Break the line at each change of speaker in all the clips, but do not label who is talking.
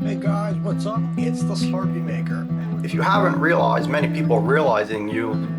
Hey guys, what's up? It's the Slurpee Maker.
If you haven't realized, many people realizing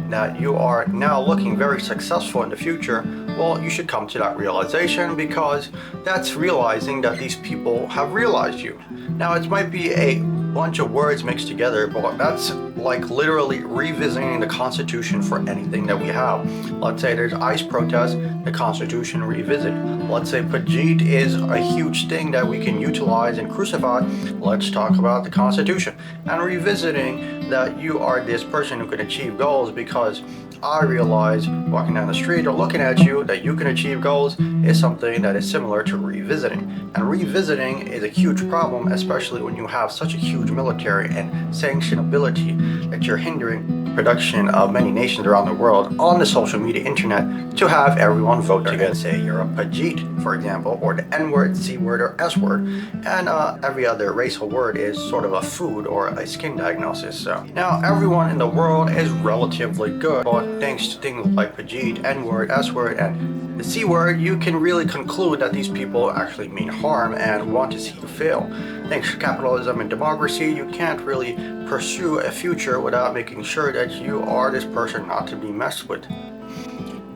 that you are now looking very successful in the future, well, you should come to that realization, because that's realizing that these people have realized you. Now, it might be a bunch of words mixed together, but that's like literally revisiting the Constitution for anything that we have. Let's say there's ICE protests, the Constitution revisited. Let's say Pajit is a huge thing that we can utilize and crucify. Let's talk about the Constitution and revisiting that you are this person who can achieve goals, because I realize walking down the street or looking at you that you can achieve goals is something that is similar to revisiting. And revisiting is a huge problem, especially when you have such a huge military and sanctionability that you're hindering production of many nations around the world on the social media internet to have everyone vote together. Say you're a Pajit, for example, or the N-word, C-word, or S-word, and every other racial word is sort of a food or a skin diagnosis. So now everyone in the world is relatively good, but thanks to things like Pajit, N-word, S-word, and the C-word, you can really conclude that these people actually mean harm and want to see you fail. Thanks to capitalism and democracy, you can't really pursue a future without making sure that you are this person not to be messed with.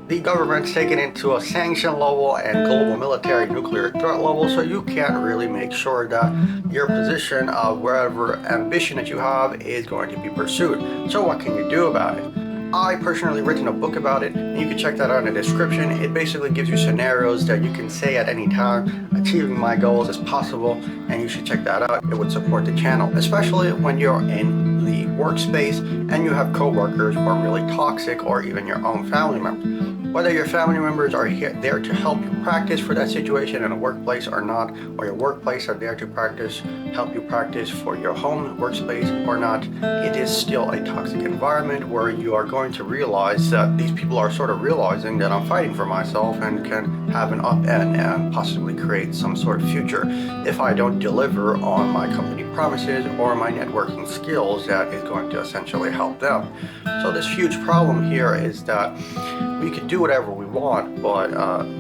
The government's taken into a sanction level and global military nuclear threat level, so you can't really make sure that your position of wherever ambition that you have is going to be pursued. So what can you do about it? I personally written a book about it, and you can check that out in the description. It basically gives you scenarios that you can say at any time, achieving my goals is possible, and you should check that out. It would support the channel, especially when you're in the workspace and you have coworkers who are really toxic, or even your own family members. Whether your family members are there to help you practice for that situation in a workplace or not, or your workplace are there to help you practice for your home workspace or not, it is still a toxic environment where you are going to realize that these people are sort of realizing that I'm fighting for myself and can have an upend and possibly create some sort of future if I don't deliver on my company promises or my networking skills that is going to essentially help them. So this huge problem here is that we can do whatever we want, but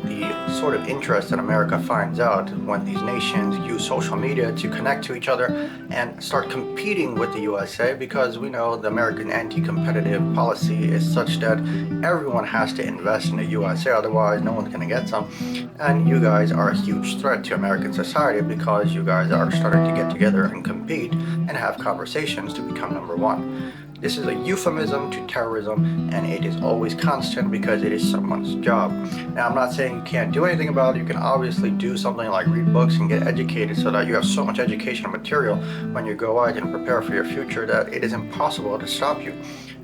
the sort of interest that America finds out when these nations use social media to connect to each other and start competing with the USA, because we know the American anti-competitive policy is such that everyone has to invest in the USA, otherwise no one's going to get some. And you guys are a huge threat to American society, because you guys are starting to get together and compete and have conversations to become number one. This is a euphemism to terrorism, and it is always constant because it is someone's job. Now, I'm not saying you can't do anything about it. You can obviously do something like read books and get educated, so that you have so much educational material when you go out and prepare for your future that it is impossible to stop you.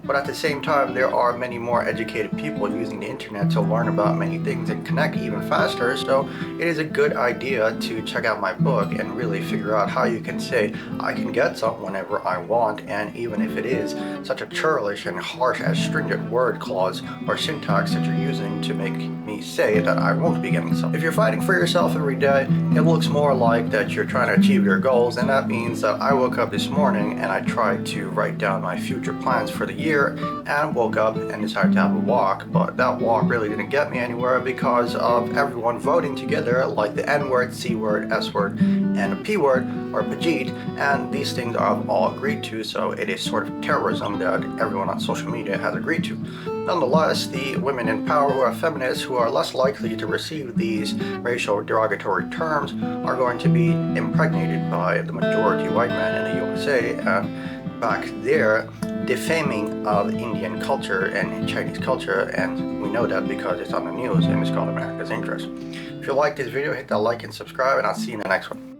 But at the same time, there are many more educated people using the internet to learn about many things and connect even faster. So it is a good idea to check out my book and really figure out how you can say, I can get some whenever I want, and even if it is such a churlish and harsh as stringent word clause or syntax that you're using to make me say that I won't be getting some. If you're fighting for yourself every day, it looks more like that you're trying to achieve your goals, and that means that I woke up this morning and I tried to write down my future plans for the year, and woke up and decided to have a walk, but that walk really didn't get me anywhere because of everyone voting together, like the N-word, C-word, S-word, and a P-word, or Pajit, and these things I've all agreed to, so it is sort of terrorism that everyone on social media has agreed to. Nonetheless, the women in power who are feminists, who are less likely to receive these racial derogatory terms, are going to be impregnated by the majority white men in the USA, and back there defaming of Indian culture and Chinese culture, and we know that because it's on the news and it's called America's Interest. If you like this video, hit that like and subscribe, and I'll see you in the next one.